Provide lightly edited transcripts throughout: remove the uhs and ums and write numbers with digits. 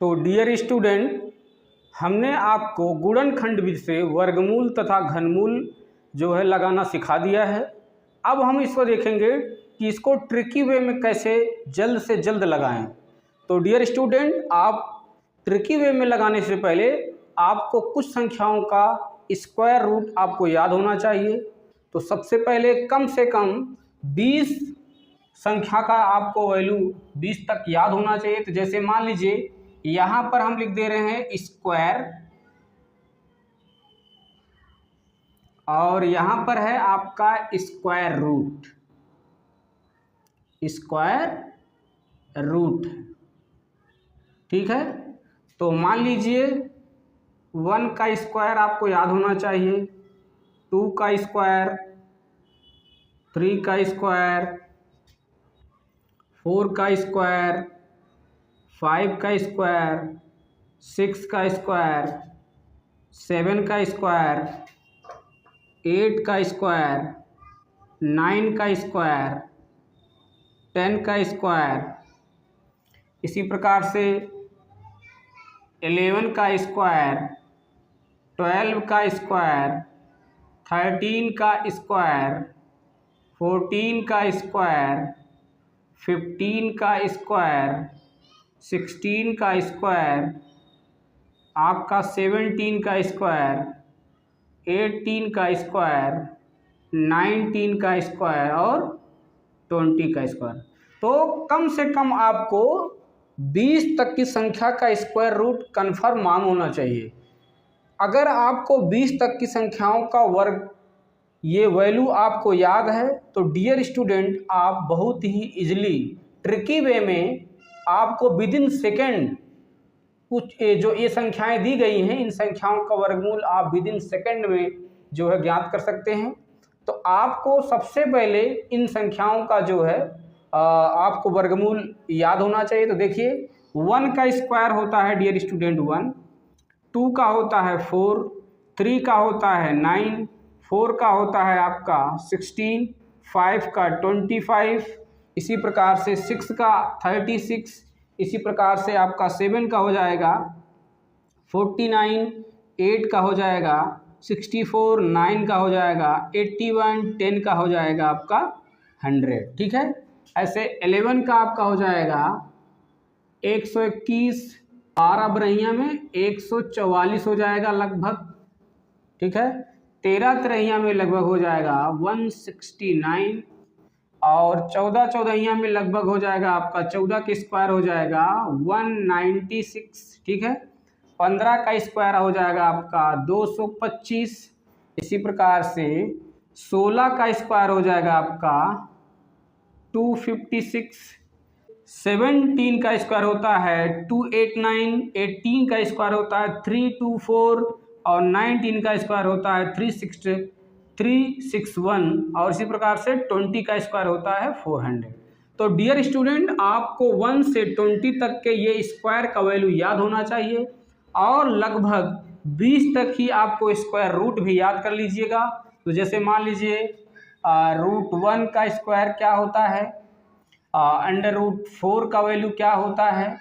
तो dear student, हमने आपको गुणनखंड विधि से वर्गमूल तथा घनमूल जो है लगाना सिखा दिया है। अब हम इसको देखेंगे कि इसको ट्रिकी वे में कैसे जल्द से जल्द लगाएं। तो डियर स्टूडेंट, आप ट्रिकी वे में लगाने से पहले आपको कुछ संख्याओं का स्क्वायर रूट आपको याद होना चाहिए। तो सबसे पहले कम से कम 20 संख्या का आपको वैल्यू 20 तक याद होना चाहिए। तो जैसे मान लीजिए यहाँ पर हम लिख दे रहे हैं स्क्वायर, और यहाँ पर है आपका स्क्वायर रूट। स्क्वायर रूट, ठीक है। तो मान लीजिए 1 का स्क्वायर आपको याद होना चाहिए, 2 का स्क्वायर, 3 का स्क्वायर, 4 का स्क्वायर, 5 का स्क्वायर, 6 का स्क्वायर, 7 का स्क्वायर, 8 का स्क्वायर, 9 का स्क्वायर, 10 का स्क्वायर, इसी प्रकार से 11 का स्क्वायर, 12 का स्क्वायर, 13 का स्क्वायर, 14 का स्क्वायर, 15 का स्क्वायर, 16 का स्क्वायर, आपका 17 का स्क्वायर, 18 का स्क्वायर, 19 का स्क्वायर और 20 का स्क्वायर। तो कम से कम आपको 20 तक की संख्या का स्क्वायर रूट कन्फर्म मालूम होना चाहिए। अगर आपको 20 तक की संख्याओं का वर्ग ये वैल्यू आपको याद है तो डियर स्टूडेंट, आप बहुत ही इजीली ट्रिकी वे में आपको विद इन सेकेंड कुछ जो ये संख्याएं दी गई हैं, इन संख्याओं का वर्गमूल आप विद इन सेकेंड में जो है ज्ञात कर सकते हैं। तो आपको सबसे पहले इन संख्याओं का जो है आपको वर्गमूल याद होना चाहिए। तो देखिए 1 का स्क्वायर होता है डियर स्टूडेंट 1, 2 का होता है 4, 3 का होता है 9, 4 का होता है आपका 16, 5 का 25, इसी प्रकार से 6 का 36, इसी प्रकार से आपका 7 का हो जाएगा 49, 8 का हो जाएगा 64, 9 का हो जाएगा 81, 10 का हो जाएगा आपका 100, ठीक है। ऐसे 11 का आपका हो जाएगा 121, 12 बरहिया में 144 हो जाएगा लगभग, ठीक है। 13 तिरहिया में लगभग हो जाएगा 169, और 14 चौदहिया में लगभग हो जाएगा आपका 14 के स्क्वायर हो जाएगा 196, ठीक है। 15 का स्क्वायर हो जाएगा आपका 225, इसी प्रकार से 16 का स्क्वायर हो जाएगा आपका 256, 17 का स्क्वायर होता है 289, 18 का स्क्वायर होता है 324, और 19 का स्क्वायर होता है 361, और इसी प्रकार से 20 का स्क्वायर होता है 400। तो डियर स्टूडेंट, आपको 1 से 20 तक के ये स्क्वायर का वैल्यू याद होना चाहिए, और लगभग 20 तक ही आपको स्क्वायर रूट भी याद कर लीजिएगा। तो जैसे मान लीजिए √1 का स्क्वायर क्या होता है, √4 का वैल्यू क्या होता है,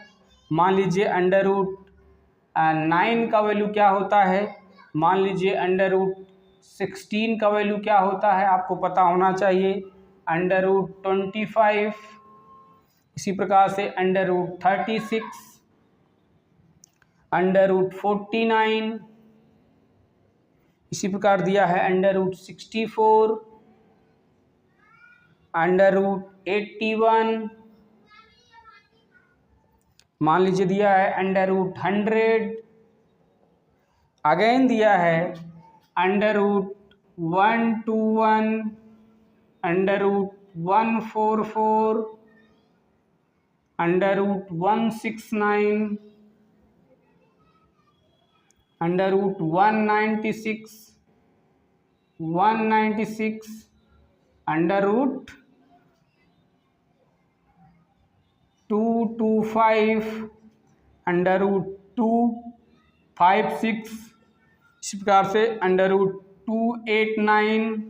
मान लीजिए √9 का वैल्यू क्या होता है, मान लीजिए √16 का वैल्यू क्या होता है, आपको पता होना चाहिए। √25, इसी प्रकार से √36, √49, इसी प्रकार दिया है √64, √81, मान लीजिए दिया है √100, अगेन दिया है √121, √144, √169, √196, 196, √225, √256, इस प्रकार से √289,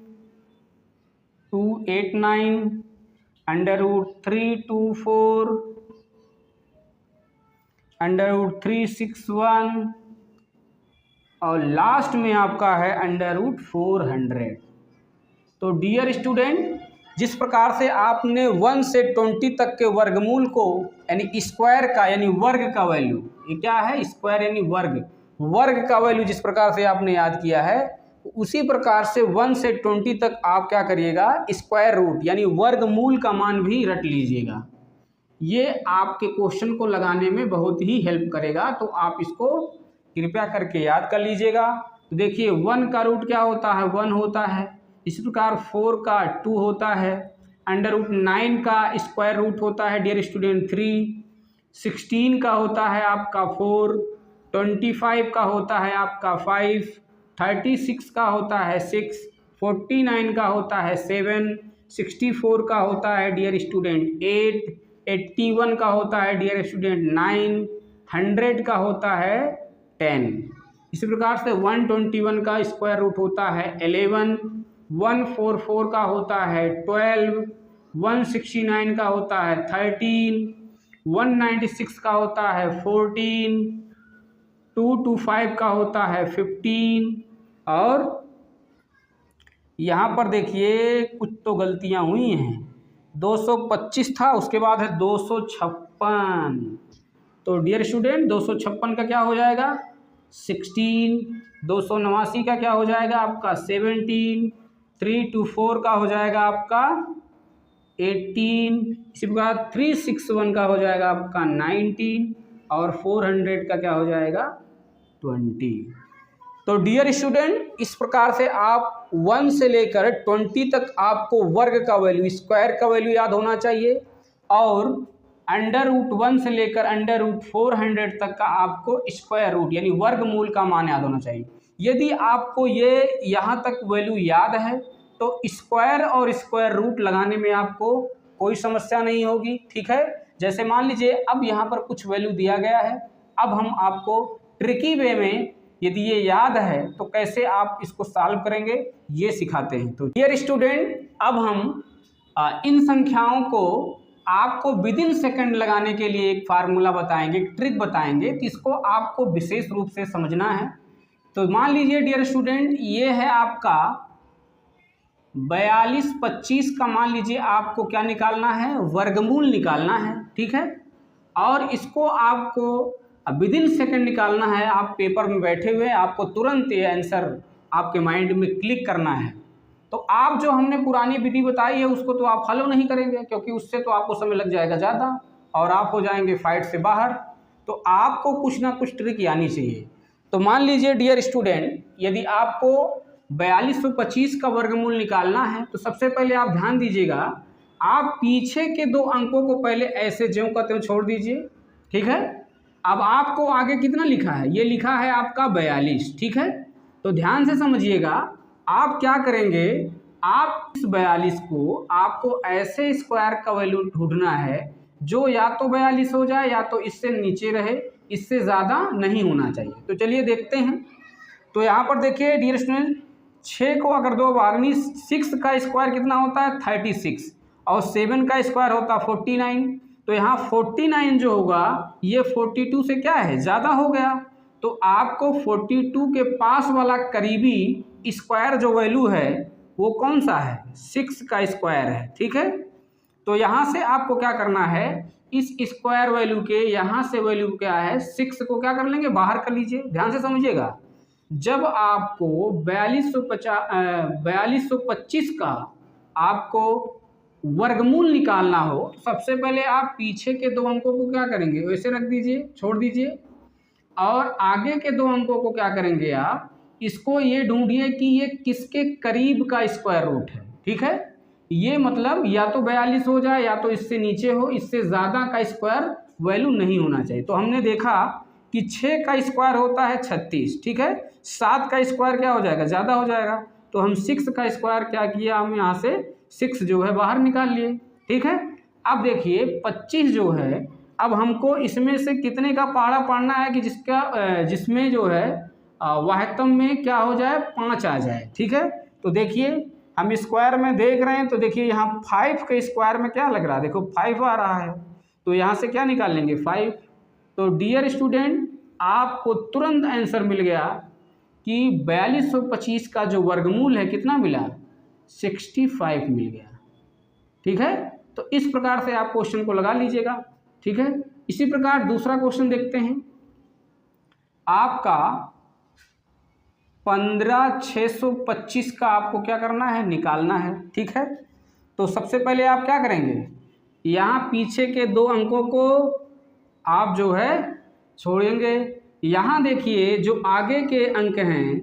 √324, √361 और लास्ट में आपका है √400। तो डियर स्टूडेंट, जिस प्रकार से आपने 1 से 20 तक के वर्गमूल को यानी स्क्वायर का यानी वर्ग का वैल्यू, ये क्या है स्क्वायर यानी वर्ग का वैल्यू जिस प्रकार से आपने याद किया है, उसी प्रकार से 1 से 20 तक आप क्या करिएगा स्क्वायर रूट यानी वर्गमूल का मान भी रट लीजिएगा। ये आपके क्वेश्चन को लगाने में बहुत ही हेल्प करेगा, तो आप इसको कृपया करके याद कर लीजिएगा। तो देखिए 1 का रूट क्या होता है 1 होता है, इसी प्रकार 4 का 2 होता है, √9 का स्क्वायर रूट होता है डियर स्टूडेंट 3, 16 का होता है आपका 4, 25 का होता है आपका 5, 36 का होता है 6, 49 का होता है 7, 64 का होता है डियर स्टूडेंट 8, 81 का होता है डियर स्टूडेंट 9, 100 का होता है 10। इसी प्रकार से 121 का स्क्वायर रूट होता है 11, 144 का होता है 12, 169 का होता है 13, 196 का होता है 14, 225 का होता है 15 और यहाँ पर देखिए कुछ तो गलतियाँ हुई हैं, 225 था उसके बाद है 256। तो डियर स्टूडेंट 256 का क्या हो जाएगा 16, 289 का क्या हो जाएगा आपका 17, 324 का हो जाएगा आपका 18, इसी प्रकार 361 का हो जाएगा आपका 19 और 400 का क्या हो जाएगा 20। तो डियर स्टूडेंट, इस प्रकार से आप 1 से लेकर 20 तक आपको वर्ग का वैल्यू स्क्वायर का वैल्यू याद होना चाहिए और √1 से लेकर √400 तक का आपको स्क्वायर रूट यानी वर्गमूल का मान याद होना चाहिए। यदि आपको ये यहाँ तक वैल्यू याद है तो स्क्वायर और स्क्वायर रूट लगाने में आपको कोई समस्या नहीं होगी, ठीक है। जैसे मान लीजिए अब यहाँ पर कुछ वैल्यू दिया गया है, अब हम आपको ट्रिकी वे में यदि ये याद है तो कैसे आप इसको सॉल्व करेंगे ये सिखाते हैं। तो डियर स्टूडेंट, अब हम इन संख्याओं को आपको विदिन सेकंड लगाने के लिए एक फार्मूला बताएंगे, ट्रिक बताएंगे, तो इसको आपको विशेष रूप से समझना है। तो मान लीजिए डियर स्टूडेंट, ये है आपका 4225 का मान लीजिए आपको क्या निकालना है वर्गमूल निकालना है, ठीक है। और इसको आपको विदिन सेकंड निकालना है। आप पेपर में बैठे हुए आपको तुरंत ये आंसर आपके माइंड में क्लिक करना है। तो आप जो हमने पुरानी विधि बताई है उसको तो आप फॉलो नहीं करेंगे क्योंकि उससे तो आपको समय लग जाएगा ज़्यादा और आप हो जाएंगे फाइट से बाहर। तो आपको कुछ ना कुछ ट्रिक आनी चाहिए। तो मान लीजिए डियर स्टूडेंट, यदि आपको 4225 का वर्गमूल निकालना है तो सबसे पहले आप ध्यान दीजिएगा, आप पीछे के 2 अंकों को पहले ऐसे ज्यों का त्यों छोड़ दीजिए, ठीक है। अब आपको आगे कितना लिखा है, ये लिखा है आपका 42, ठीक है। तो ध्यान से समझिएगा, आप क्या करेंगे, आप इस 42 को आपको ऐसे स्क्वायर का वैल्यू ढूंढना है जो या तो 42 हो जाए या तो इससे नीचे रहे, इससे ज़्यादा नहीं होना चाहिए। तो चलिए देखते हैं। तो यहाँ पर देखिए डियर स्टूडेंट, 6 को अगर 2 बार 6 का स्क्वायर कितना होता है 36 और 7 का स्क्वायर होता है 49। तो यहाँ 49 जो होगा ये 42 से क्या है ज़्यादा हो गया। तो आपको 42 के पास वाला करीबी स्क्वायर जो वैल्यू है वो कौन सा है 6 का स्क्वायर है, ठीक है। तो यहाँ से आपको क्या करना है, इस स्क्वायर वैल्यू के यहाँ से वैल्यू क्या है 6 को क्या कर लेंगे बाहर कर लीजिए। ध्यान से समझिएगा, जब आपको 4225 का आपको वर्गमूल निकालना हो तो सबसे पहले आप पीछे के 2 अंकों को क्या करेंगे वैसे रख दीजिए, छोड़ दीजिए, और आगे के 2 अंकों को क्या करेंगे आप इसको ये ढूंढिए कि ये किसके करीब का स्क्वायर रूट है, ठीक है। ये मतलब या तो 42 हो जाए या तो इससे नीचे हो, इससे ज़्यादा का स्क्वायर वैल्यू नहीं होना चाहिए। तो हमने देखा कि 6 का स्क्वायर होता है 36, ठीक है। 7 का स्क्वायर क्या हो जाएगा ज़्यादा हो जाएगा, तो हम 6 का स्क्वायर क्या किया, हम यहाँ से 6 जो है बाहर निकाल लिए, ठीक है। अब देखिए 25 जो है, अब हमको इसमें से कितने का पहाड़ा पढ़ना है कि जिसमें जो है वाहितम में क्या हो जाए 5 आ जाए, ठीक है। तो देखिए हम स्क्वायर में देख रहे हैं, तो देखिए यहाँ 5 के स्क्वायर में क्या लग रहा है, देखो 5 आ रहा है। तो यहाँ से क्या निकाल लेंगे 5, तो डियर स्टूडेंट, आपको तुरंत आंसर मिल गया कि 4225 का जो वर्गमूल है कितना मिला, 65 मिल गया। ठीक है, तो इस प्रकार से आप क्वेश्चन को लगा लीजिएगा। ठीक है, इसी प्रकार दूसरा क्वेश्चन देखते हैं। आपका 15625 का आपको क्या करना है, निकालना है। ठीक है, तो सबसे पहले आप क्या करेंगे, यहाँ पीछे के 2 अंकों को आप जो है छोड़ेंगे। यहाँ देखिए जो आगे के अंक हैं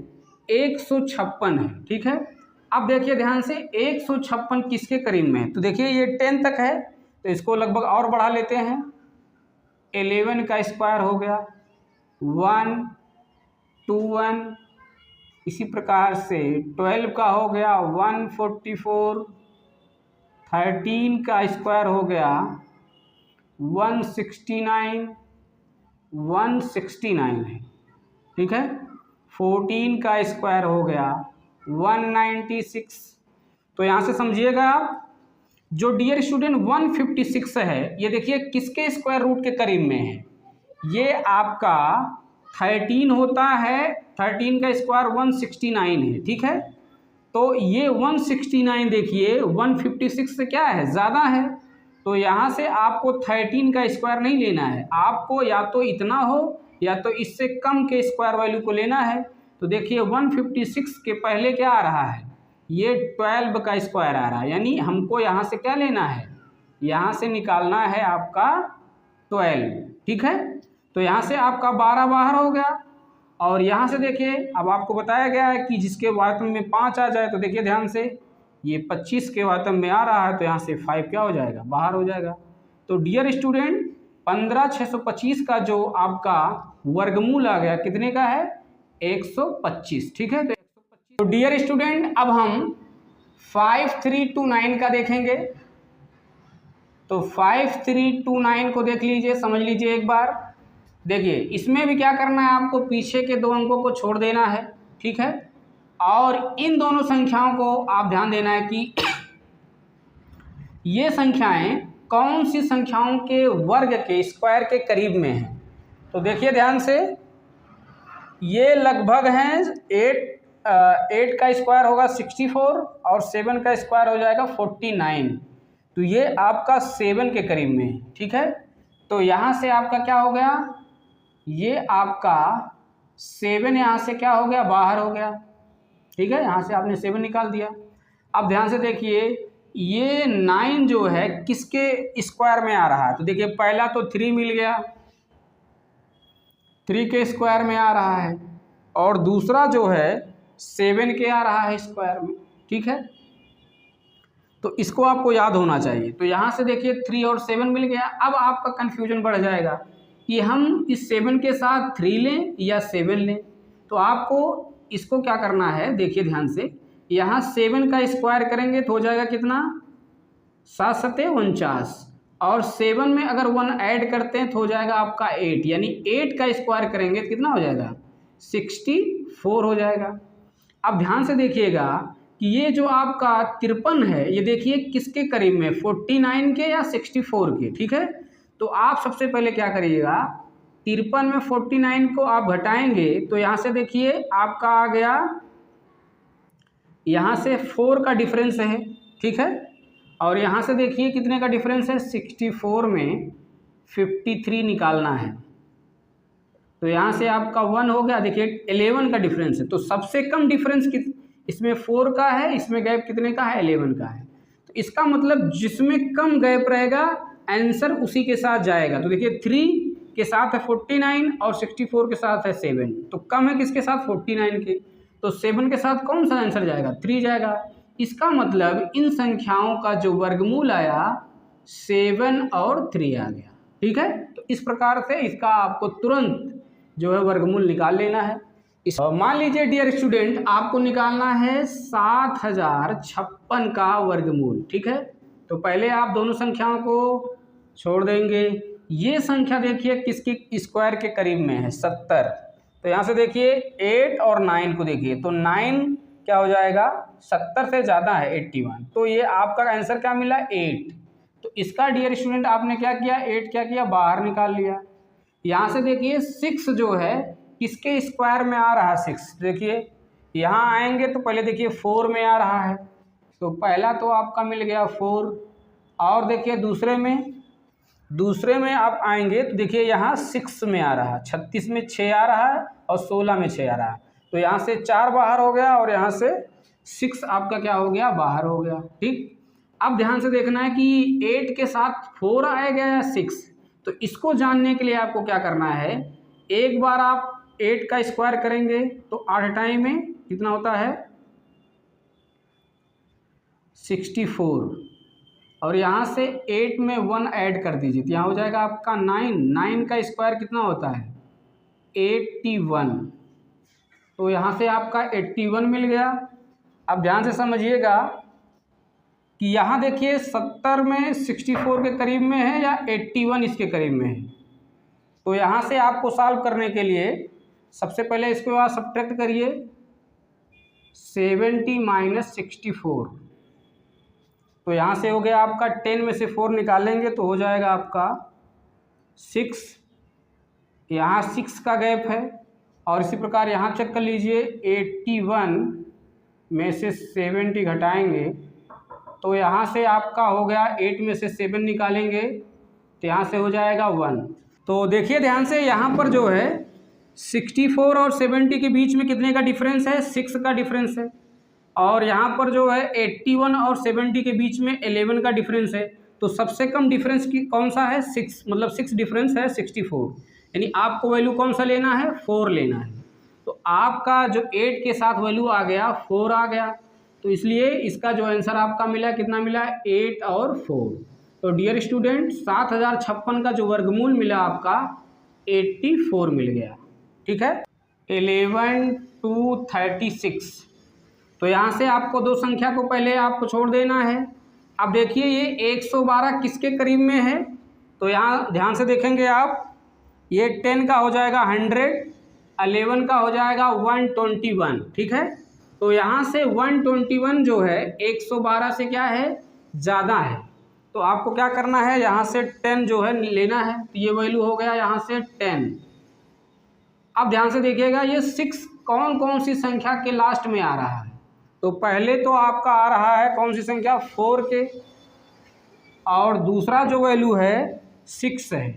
156 है। ठीक है, अब देखिए ध्यान से 156 किसके करीब में है, तो देखिए ये 10 तक है, तो इसको लगभग और बढ़ा लेते हैं। 11 का स्क्वायर हो गया 121, इसी प्रकार से 12 का हो गया 144, 13 का स्क्वायर हो गया 169 है। ठीक है, 14 का स्क्वायर हो गया 196। तो यहाँ से समझिएगा आप, जो डियर स्टूडेंट 156 है, ये देखिए किसके स्क्वायर रूट के करीब में है, ये आपका 13 होता है, 13 का स्क्वायर 169 है। ठीक है, तो ये 169 देखिए 156 से क्या है, ज़्यादा है, तो यहाँ से आपको 13 का स्क्वायर नहीं लेना है, आपको या तो इतना हो या तो इससे कम के स्क्वायर वैल्यू को लेना है। तो देखिए 156 के पहले क्या आ रहा है, ये 12 का स्क्वायर आ रहा है, यानी हमको यहाँ से क्या लेना है, यहाँ से निकालना है आपका 12। ठीक है, तो यहाँ से आपका 12 बाहर हो गया, और यहाँ से देखिए अब आपको बताया गया है कि जिसके वातम में 5 आ जाए, तो देखिए ध्यान से ये 25 के वातम में आ रहा है, तो यहाँ से 5 क्या हो जाएगा, बाहर हो जाएगा। तो डियर स्टूडेंट 15625 का जो आपका वर्गमूल आ गया कितने का है, 125। ठीक है, तो डियर स्टूडेंट अब हम 5329 का देखेंगे। तो 5329 को देख लीजिए, समझ लीजिए एक बार। देखिए इसमें भी क्या करना है, आपको पीछे के 2 अंकों को छोड़ देना है। ठीक है, और इन दोनों संख्याओं को आप ध्यान देना है कि ये संख्याएं कौन सी संख्याओं के वर्ग के स्क्वायर के करीब में हैं। तो देखिए ध्यान से, ये लगभग हैं 8 का स्क्वायर होगा 64 और 7 का स्क्वायर हो जाएगा 49, तो ये आपका 7 के करीब में है। ठीक है, तो यहाँ से आपका क्या हो गया, ये आपका 7 यहाँ से क्या हो गया, बाहर हो गया। ठीक है, यहाँ से आपने 7 निकाल दिया। अब ध्यान से देखिए ये 9 जो है किसके स्क्वायर में आ रहा है, तो देखिए पहला तो 3 मिल गया, 3 के स्क्वायर में आ रहा है, और दूसरा जो है 7 के आ रहा है स्क्वायर में। ठीक है, तो इसको आपको याद होना चाहिए। तो यहाँ से देखिए 3 और 7 मिल गया। अब आपका कन्फ्यूजन बढ़ जाएगा कि हम इस 7 के साथ 3 लें या 7 लें। तो आपको इसको क्या करना है, देखिए ध्यान से, यहाँ 7 का स्क्वायर करेंगे तो हो जाएगा कितना, 7 सते 49, और 7 में अगर 1 ऐड करते हैं तो हो जाएगा आपका 8, यानी 8 का स्क्वायर करेंगे तो कितना हो जाएगा, 64 हो जाएगा। अब ध्यान से देखिएगा कि ये जो आपका 53 है, ये देखिए किसके करीब में, 49 के या 64 के। ठीक है, तो आप सबसे पहले क्या करिएगा, 53 में 49 को आप घटाएंगे तो यहाँ से देखिए आपका आ गया, यहाँ से 4 का डिफरेंस है। ठीक है, और यहाँ से देखिए कितने का डिफरेंस है, 64 में 53 निकालना है, तो यहाँ से आपका 1 हो गया। देखिए 11 का डिफरेंस है, तो सबसे कम डिफरेंस इसमें 4 का है, इसमें गैप कितने का है, 11 का है। तो इसका मतलब जिसमें कम गैप रहेगा आंसर उसी के साथ जाएगा। तो देखिए 3 के साथ है 49 और 64 के साथ है 7, तो कम है किसके साथ, 49 के, तो 7 के साथ कौन सा आंसर जाएगा, 3 जाएगा। इसका मतलब इन संख्याओं का जो वर्गमूल आया 7 और 3 आ गया। ठीक है, तो इस प्रकार से इसका आपको तुरंत जो है वर्गमूल निकाल लेना है। मान लीजिए डियर स्टूडेंट आपको निकालना है 7056 का वर्गमूल। ठीक है, तो पहले आप दोनों संख्याओं को छोड़ देंगे। ये संख्या देखिए किसके स्क्वायर के करीब में है, 70, तो यहाँ से देखिए 8 और 9 को देखिए, तो 9 क्या हो जाएगा, 70 से ज़्यादा है 81, तो ये आपका आंसर क्या मिला, 8। तो इसका डियर स्टूडेंट आपने क्या किया, 8 क्या किया, बाहर निकाल लिया। यहाँ से देखिए 6 जो है किसके स्क्वायर में आ रहा है 6, देखिए यहाँ आएंगे तो पहले देखिए 4 में आ रहा है, तो पहला तो आपका मिल गया 4। और देखिए दूसरे में आप आएंगे तो देखिए यहाँ 6 में आ रहा है, 36 में 6 आ रहा है और 16 में 6 आ रहा है, तो यहाँ से 4 बाहर हो गया और यहाँ से 6 आपका क्या हो गया, बाहर हो गया। ठीक, अब ध्यान से देखना है कि 8 के साथ 4 आएगा या 6, तो इसको जानने के लिए आपको क्या करना है, एक बार आप 8 का स्क्वायर करेंगे तो 8 टाइम में कितना होता है 64, और यहाँ से 8 में 1 ऐड कर दीजिए तो यहाँ हो जाएगा आपका 9। 9 का स्क्वायर कितना होता है 81, तो यहाँ से आपका 81 मिल गया। अब ध्यान से समझिएगा कि यहाँ देखिए 70 में 64 के करीब में है या 81 इसके करीब में है, तो यहाँ से आपको सॉल्व करने के लिए सबसे पहले इसके बाद सब्ट्रैक्ट करिए 70 माइनस 64, तो यहाँ से हो गया आपका 10 में से 4 निकालेंगे तो हो जाएगा आपका 6, यहाँ 6 का गैप है। और इसी प्रकार यहाँ चेक कर लीजिए 81 में से 70 घटाएंगे तो यहाँ से आपका हो गया 8 में से 7 निकालेंगे तो यहाँ से हो जाएगा 1। तो देखिए ध्यान से यहाँ पर जो है 64 और 70 के बीच में कितने का डिफरेंस है, 6 का डिफरेंस है, और यहाँ पर जो है 81 और 70 के बीच में 11 का डिफरेंस है, तो सबसे कम डिफरेंस कौन सा है 6, मतलब 6 डिफरेंस है 64, यानी आपको वैल्यू कौन सा लेना है 4 लेना है। तो आपका जो 8 के साथ वैल्यू आ गया 4 आ गया, तो इसलिए इसका जो आंसर आपका मिला कितना मिला 8 और 4। तो डियर स्टूडेंट 7056 का जो वर्गमूल मिला आपका 84 मिल गया। ठीक है, 11 to 36, तो यहाँ से आपको दो संख्या को पहले आपको छोड़ देना है। अब देखिए ये 112 किसके करीब में है, तो यहाँ ध्यान से देखेंगे आप, ये 10 का हो जाएगा 100, 11 का हो जाएगा 121। ठीक है, तो यहाँ से 121 जो है 112 से क्या है ज़्यादा है, तो आपको क्या करना है यहाँ से 10 जो है लेना है, तो ये वैल्यू हो गया यहाँ से 10। अब ध्यान से देखिएगा ये 6 कौन कौन सी संख्या के लास्ट में आ रहा है, तो पहले तो आपका आ रहा है कौन सी संख्या 4 के, और दूसरा जो वैल्यू है 6 है।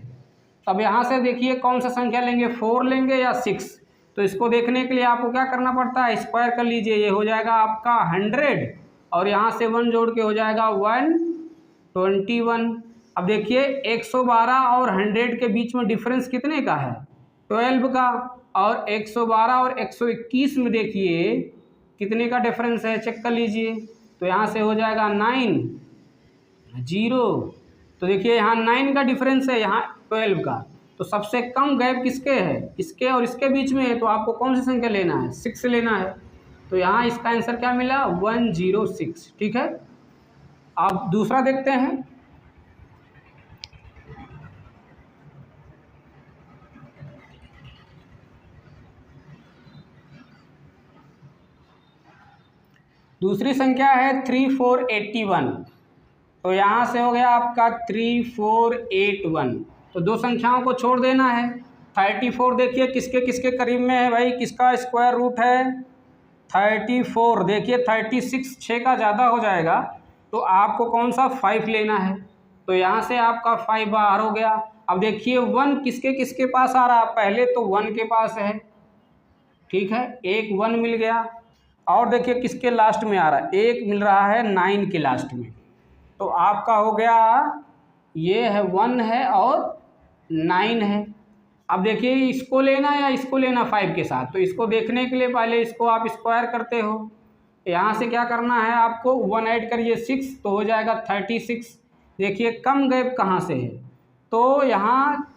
तब यहाँ से देखिए कौन सा संख्या लेंगे 4 लेंगे या 6, तो इसको देखने के लिए आपको क्या करना पड़ता है स्क्वायर कर लीजिए, ये हो जाएगा आपका 100 और यहाँ से 1 जोड़ के हो जाएगा 121। अब देखिए 112 और 100 के बीच में डिफरेंस कितने का है 12 का, और 112 और 121 में देखिए कितने का डिफरेंस है चेक कर लीजिए, तो यहाँ से हो जाएगा 9 0, तो देखिए यहाँ 9 का डिफरेंस है यहाँ 12 का, तो सबसे कम गैप किसके है इसके और इसके बीच में है, तो आपको कौन सी संख्या लेना है 6 लेना है, तो यहाँ इसका आंसर क्या मिला 106। ठीक है, अब दूसरा देखते हैं। दूसरी संख्या है 3481, तो यहाँ से हो गया आपका 3481, तो दो संख्याओं को छोड़ देना है। 34 देखिए किसके किसके करीब में है भाई, किसका स्क्वायर रूट है 34, देखिए 36 6 का ज़्यादा हो जाएगा, तो आपको कौन सा 5 लेना है, तो यहाँ से आपका 5 बाहर हो गया। अब देखिए 1 किसके किसके पास आ रहा है, पहले तो 1 के पास है, ठीक है, एक 1 मिल गया, और देखिए किसके लास्ट में आ रहा है, एक मिल रहा है 9 के लास्ट में, तो आपका हो गया ये है 1 है और 9 है। अब देखिए इसको लेना या इसको लेना 5 के साथ, तो इसको देखने के लिए पहले इसको आप स्क्वायर करते हो, यहाँ से क्या करना है आपको 1 ऐड करिए 6, तो हो जाएगा 36। देखिए कम गैप कहाँ से है, तो यहाँ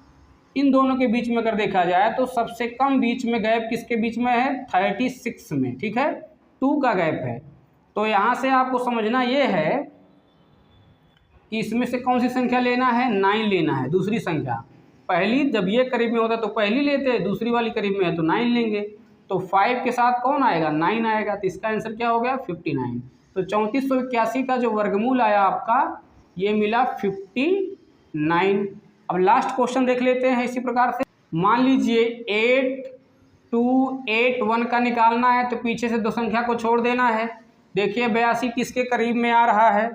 इन दोनों के बीच में अगर देखा जाए तो सबसे कम बीच में गैप किसके बीच में है 36 में। ठीक है, 2 का गैप है, तो यहाँ से आपको समझना ये है कि इसमें से कौन सी संख्या लेना है 9 लेना है। दूसरी संख्या पहली जब ये करीब में होता है तो पहली लेते हैं, दूसरी वाली करीब में है तो 9 लेंगे, तो 5 के साथ कौन आएगा 9 आएगा, तो इसका आंसर क्या हो गया 59। तो 3481 का जो वर्गमूल आया आपका ये मिला 59। अब लास्ट क्वेश्चन देख लेते हैं इसी प्रकार से। मान लीजिए 8281 का निकालना है तो पीछे से दो संख्या को छोड़ देना है। देखिए 82 किसके करीब में आ रहा है,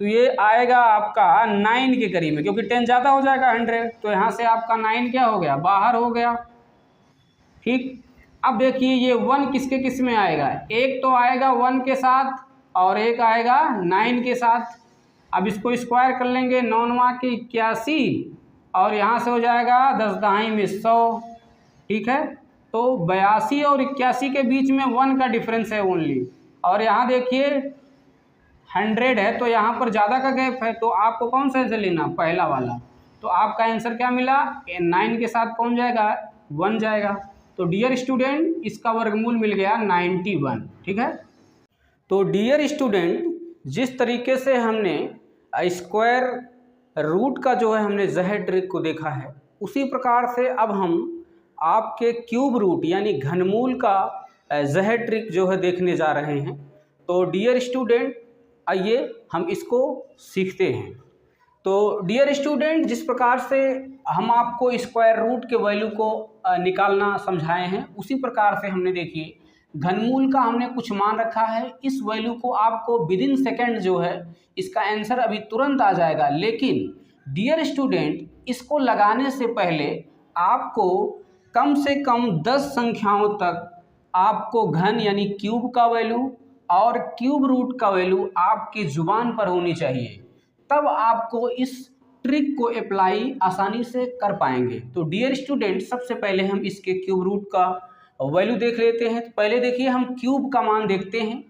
तो ये आएगा आपका 9 के करीब में, क्योंकि 10 ज़्यादा हो जाएगा 100, तो यहाँ से आपका 9 क्या हो गया, बाहर हो गया। ठीक, अब देखिए ये 1 किसके किस में आएगा, एक तो आएगा 1 के साथ और एक आएगा 9 के साथ। अब इसको स्क्वायर कर लेंगे, 9 9 के 81 और यहाँ से हो जाएगा 10 दहाई में 100। ठीक है, तो 82 और 81 के बीच में 1 का डिफरेंस है ओनली, और यहाँ देखिए 100 है तो यहाँ पर ज़्यादा का गैप है, तो आपको कौन सा आंसर लेना, पहला वाला। तो आपका आंसर क्या मिला, 9 के साथ कौन जाएगा, 1 जाएगा। तो डियर स्टूडेंट इसका वर्गमूल मिल गया 91। ठीक है, तो डियर स्टूडेंट जिस तरीके से हमने स्क्वायर रूट का जो है हमने ज़हर ट्रिक को देखा है, उसी प्रकार से अब हम आपके क्यूब रूट यानी घनमूल का ज़हर ट्रिक जो है देखने जा रहे हैं। तो डियर स्टूडेंट आइए हम इसको सीखते हैं। तो डियर स्टूडेंट जिस प्रकार से हम आपको स्क्वायर रूट के वैल्यू को निकालना समझाए हैं, उसी प्रकार से हमने देखिए घनमूल का हमने कुछ मान रखा है। इस वैल्यू को आपको विदिन सेकेंड जो है इसका आंसर अभी तुरंत आ जाएगा, लेकिन डियर स्टूडेंट इसको लगाने से पहले आपको कम से कम 10 संख्याओं तक आपको घन यानी क्यूब का वैल्यू और क्यूब रूट का वैल्यू आपकी जुबान पर होनी चाहिए, तब आपको इस ट्रिक को अप्लाई आसानी से कर पाएंगे। तो डियर स्टूडेंट सबसे पहले हम इसके क्यूब रूट का वैल्यू देख लेते हैं। तो पहले देखिए हम क्यूब का मान देखते हैं।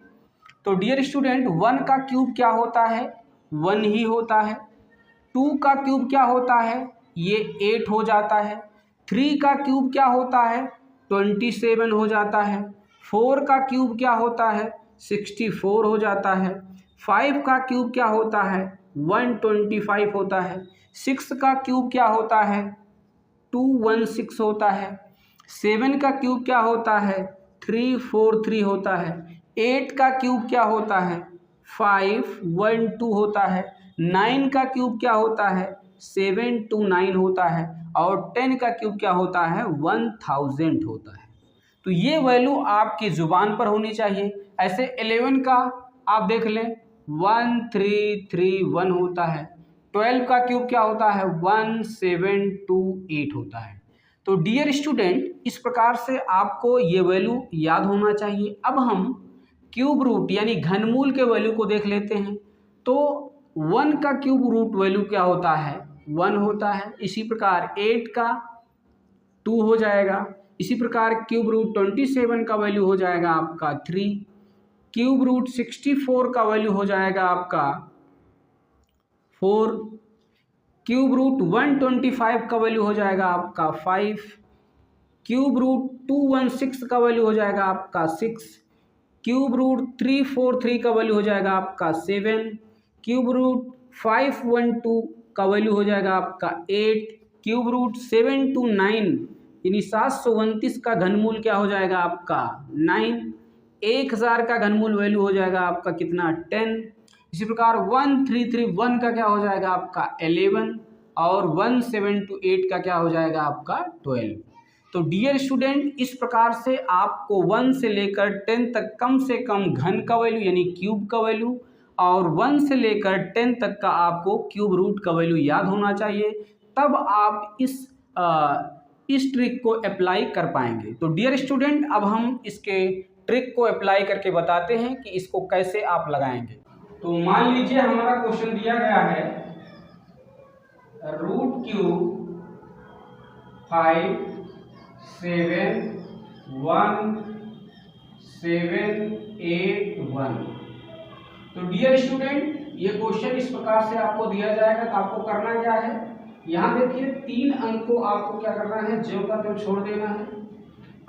तो डियर स्टूडेंट 1 का क्यूब क्या होता है, 1 ही होता है। 2 का क्यूब क्या होता है, ये 8 हो जाता है। 3 का क्यूब क्या होता है, 27 हो जाता है। 4 का क्यूब क्या होता है, 64 हो जाता है। 5 का क्यूब क्या होता है, 125 होता है। 6 का क्यूब क्या होता है, 216 होता है। 7 का क्यूब क्या होता है, 343 होता है। 8 का क्यूब क्या होता है, 512 होता है। 9 का क्यूब क्या होता है, 729 होता है। और 10 का क्यूब क्या होता है, 1000 होता है। तो ये वैल्यू आपकी ज़ुबान पर होनी चाहिए। ऐसे 11 का आप देख लें, 1331 होता है। 12 का क्यूब क्या होता है, 1728 होता है। तो डियर स्टूडेंट इस प्रकार से आपको ये वैल्यू याद होना चाहिए। अब हम क्यूब रूट यानी घनमूल के वैल्यू को देख लेते हैं। तो 1 का क्यूब रूट वैल्यू क्या होता है, 1 होता है। इसी प्रकार 8 का 2 हो जाएगा। इसी प्रकार क्यूब रूट 27 का वैल्यू हो जाएगा आपका 3। क्यूब रूट 64 का वैल्यू हो जाएगा आपका 4। क्यूब रूट 125 का वैल्यू हो जाएगा आपका 5। क्यूब रूट 216 का वैल्यू हो जाएगा आपका 6। क्यूब रूट 343 का वैल्यू हो जाएगा आपका 7। क्यूब रूट 512 का वैल्यू हो जाएगा आपका 8। क्यूब रूट 729 यानी 729 का घनमूल क्या हो जाएगा आपका 9। 1000 का घनमूल वैल्यू हो जाएगा आपका कितना, 10। इसी प्रकार 1331 का क्या हो जाएगा आपका 11 और 1728 का क्या हो जाएगा आपका 12। तो डियर स्टूडेंट इस प्रकार से आपको 1 से लेकर 10 तक कम से कम घन का वैल्यू यानी क्यूब का वैल्यू और 1 से लेकर 10 तक का आपको क्यूब रूट का वैल्यू याद होना चाहिए, तब आप इस ट्रिक को अप्लाई कर पाएंगे। तो डियर स्टूडेंट अब हम इसके ट्रिक को अप्लाई करके बताते हैं कि इसको कैसे आप लगाएंगे। तो मान लीजिए हमारा क्वेश्चन दिया गया है रूट क्यूब 5 7 1 7 8 1। तो डियर स्टूडेंट ये क्वेश्चन इस प्रकार से आपको दिया जाएगा। तो आपको करना क्या है, यहाँ देखिए 3 अंक को आपको क्या करना है, ज्यों का त्यों छोड़ देना है।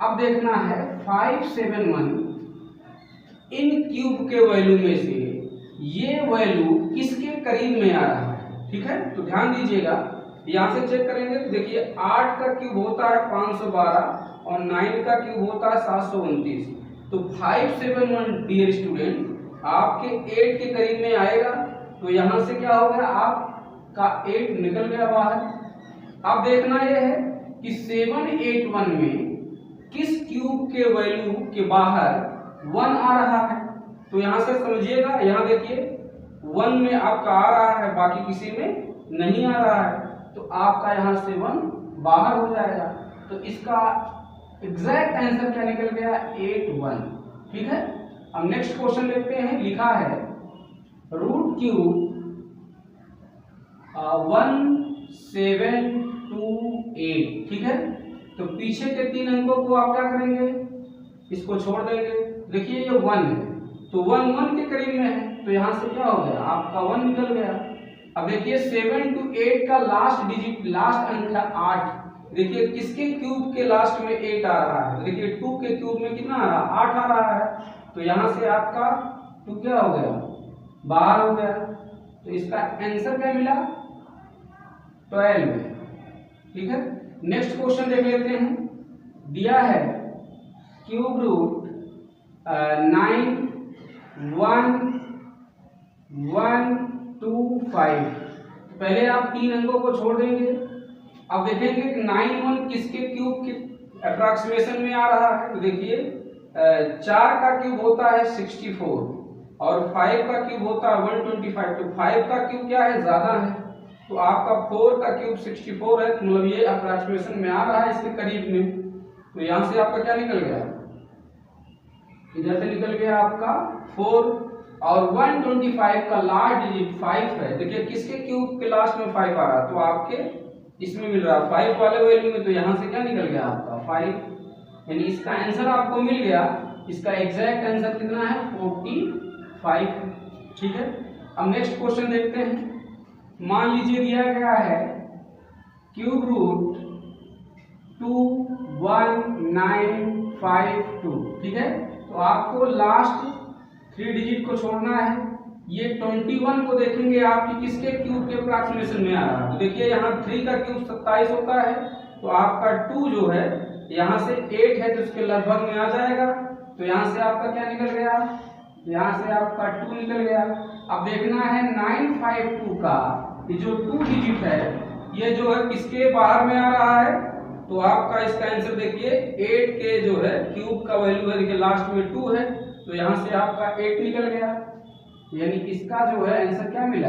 अब देखना है 571 इन क्यूब के वैल्यू में से ये वैल्यू किसके करीब में आ रहा है। ठीक है, तो ध्यान दीजिएगा, यहाँ से चेक करेंगे तो देखिए 8 का क्यूब होता है 512 और 9 का क्यूब होता है 729। तो 571 डियर स्टूडेंट आपके 8 के करीब में आएगा। तो यहाँ से क्या हो गया, आपका 8 निकल गया बाहर। अब देखना यह है कि 781 में किस क्यूब के वैल्यू के बाहर 1 आ रहा है। तो यहां से समझिएगा, यहां देखिए 1 में आपका आ रहा है, बाकी किसी में नहीं आ रहा है, तो आपका यहां से 1 बाहर हो जाएगा। तो इसका एग्जैक्ट आंसर क्या निकल गया? 81। ठीक है। अब नेक्स्ट क्वेश्चन देखते हैं। लिखा है रूट क्यूब 1728। ठीक है। तो पीछे के 3 अंकों को आप क्या करेंगे? इसको छोड़ देंगे। देखिए ये 1 है, तो 1 1 के करीब में है, तो यहां से क्या हो गया? आपका 1 निकल गया। अब देखिए 7 to 8 का लास्ट डिजिट, लास्ट अंक है 8। देखिए किसके क्यूब के लास्ट में 8 आ रहा है? देखिए 2 के क्यूब में कितना आ रहा है? 8 आ रहा है। तो यहां से आपका 2 क्या हो गया? बाहर हो गया। तो इसका आंसर क्या मिला? 12। ठीक है। नेक्स्ट क्वेश्चन देख लेते हैं। दिया है क्यूब रूट 9 1 1 2 5। पहले आप 3 अंकों को छोड़ देंगे। अब देखेंगे कि 9 1 किसके क्यूब के अप्रॉक्सीमेशन में आ रहा है। तो देखिए 4 का क्यूब होता है 64 और 5 का क्यूब होता है 125। तो 5 का क्यूब क्या है? ज्यादा है। तो आपका 4 का क्यूब 64 है, मतलब ये अप्रॉक्सीमेशन में आ रहा है इसके करीब में। तो यहां से आपका क्या निकल गया? इधर से निकल गया आपका 4 और 125 का लास्ट डिजिट 5 है। देखिए किसके क्यूब के लास्ट में 5 आ रहा है? तो आपके इसमें मिल रहा है 5 वाले वैल्यू में। तो यहां से क्या निकल गया आपका? 5। यानी इसका आंसर आपको मिल गया। इसका एग्जैक्ट आंसर कितना है? 45। ठीक है। अब नेक्स्ट क्वेश्चन देखते हैं। मान लीजिए दिया गया है क्यूब रूट 2 1 9 5 2। ठीक है। तो आपको लास्ट 3 डिजिट को छोड़ना है। ये 21 को देखेंगे आप कि किसके क्यूब के अप्रॉक्सीमेशन में आ रहा है। तो देखिए यहाँ 3 का क्यूब 27 होता है, तो आपका 2 जो है यहाँ से 8 है, तो इसके लगभग में आ जाएगा। तो यहाँ से आपका क्या निकल गया? यहाँ से आपका 2 निकल गया। अब देखना है 952 का ये जो 2 डिजिट है, ये जो है किसके बाहर में आ रहा है? तो आपका इसका आंसर देखिए 8 के जो है क्यूब का वैल्यू है, देखिए लास्ट में 2 है, तो यहाँ से आपका 8 निकल गया। यानी इसका जो है आंसर क्या मिला?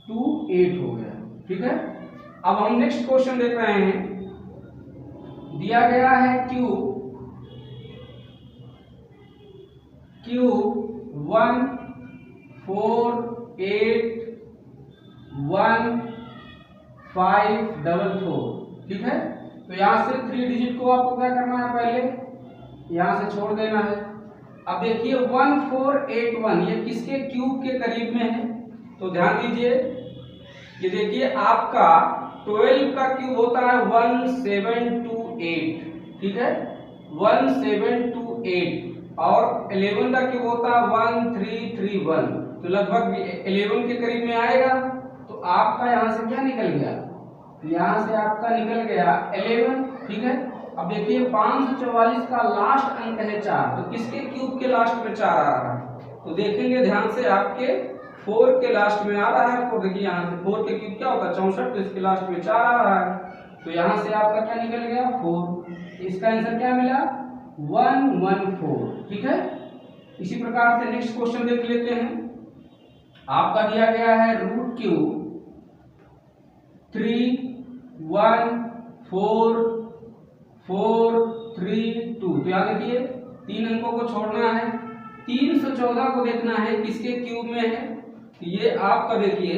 28 हो गया। ठीक है। अब हम नेक्स्ट क्वेश्चन देख रहे हैं। दिया गया है क्यूब 1 4 8 1 5 4 4। ठीक है। तो यहां से 3 डिजिट को आपको क्या करना है? पहले यहां से छोड़ देना है। अब देखिए 1481 ये किसके क्यूब के करीब में है? तो ध्यान दीजिए, ये देखिए आपका 12 का क्यूब होता है 1728। ठीक है। 1728 और 11 का क्यूब होता है 1331। तो लगभग 11 के करीब में आएगा। तो आपका यहां से क्या निकल गया? यहां से आपका निकल गया 11। ठीक है। अब देखिए 544 का लास्ट अंक है 4, तो किसके क्यूब के लास्ट में 4 आ रहा है? तो देखेंगे ध्यान से, आपके 4 के लास्ट में आ रहा है। तो देखिए यहाँ से 4 के क्यूब क्या होता है? 64, तो इसके लास्ट में 4 आ रहा है। तो यहाँ से आपका क्या निकल गया? 4। इसका आंसर क्या मिला? 114। ठीक है। इसी प्रकार से नेक्स्ट क्वेश्चन देख लेते हैं। आपका दिया गया है रूट क्यूब 3 1 4 4 3 2। तो यहाँ देखिए 3 अंकों को छोड़ना है। 314 को देखना है किसके क्यूब में है। ये आपका देखिए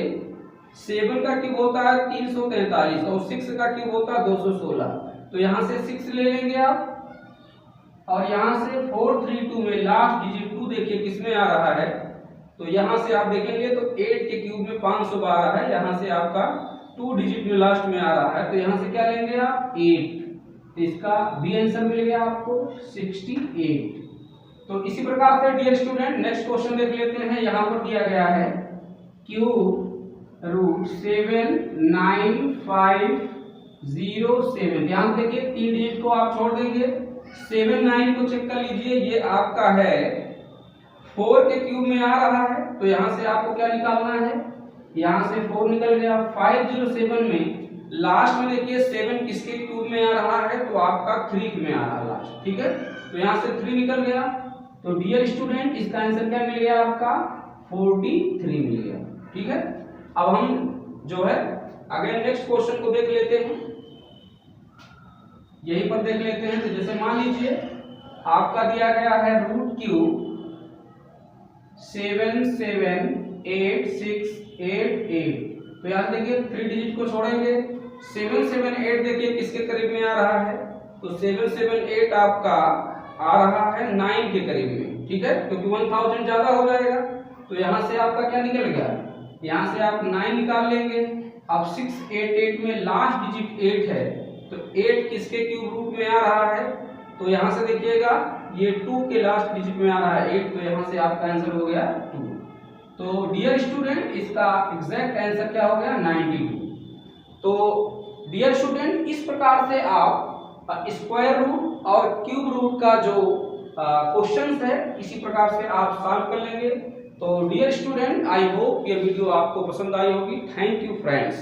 7 का क्यूब होता है 343 और 6 का क्यूब होता है 216। तो यहाँ से 6 ले लेंगे आप, और यहाँ से 432 में लास्ट डिजिट 2 देखिए किसमें आ रहा है। तो यहाँ से आप देखेंगे तो 8 के क्यूब में 512 है, यहाँ से आपका 2 डिजिट में लास्ट में आ रहा है। तो यहाँ से क्या लेंगे आप? 8। तो इसका बी आंसर मिल गया आपको 68। तो इसी प्रकार से डियर स्टूडेंट नेक्स्ट क्वेश्चन देख लेते हैं। यहाँ पर दिया गया है क्यूब रूट 7 9 5 0 7। ध्यान देखिए 3 डिजिट को आप छोड़ देंगे। 7 9 को चेक कर लीजिए, ये आपका है 4 के क्यूब में आ रहा है। तो यहाँ से आपको क्या निकालना है? यहाँ से 4 निकल गया। 507 में लास्ट में देखिए 7 किसके क्यूब में आ रहा है, तो आपका 3 में आ रहा है लास्ट, ठीक है। तो यहाँ से 3 निकल गया, तो डियर स्टूडेंट इसका आंसर क्या मिल गया आपका 43 मिल गया, ठीक है। अब हम जो है अगले नेक्स्ट क्वेश्चन को देख लेते हैं, यहीं पर देख लेते हैं। तो जैसे मान लीजिए आपका दिया गया है रूट क्यूब 778688, तो यार देखिए 3 डिजिट को छोड़ेंगे, 778 देखिए किसके करीब में आ रहा है, तो 778 आपका आ रहा है 9 के करीब में, ठीक है, क्योंकि 1000 ज्यादा हो जाएगा। तो यहाँ से आपका क्या निकल गया, यहाँ से आप 9 निकाल लेंगे। अब 688 में लास्ट डिजिट 8 है, तो 8 किसके क्यूब रूट में आ रहा है, तो यहाँ से देखिएगा ये 2 के लास्ट डिजिट में आ रहा है 8, तो यहाँ से आपका आंसर हो गया 2। तो डियर स्टूडेंट इसका एग्जैक्ट आंसर क्या हो गया 92। तो डियर स्टूडेंट इस प्रकार से आप स्क्वायर रूट और क्यूब रूट का जो क्वेश्चंस है इसी प्रकार से आप सॉल्व कर लेंगे। तो डियर स्टूडेंट आई होप ये वीडियो आपको पसंद आई होगी। Thank you friends.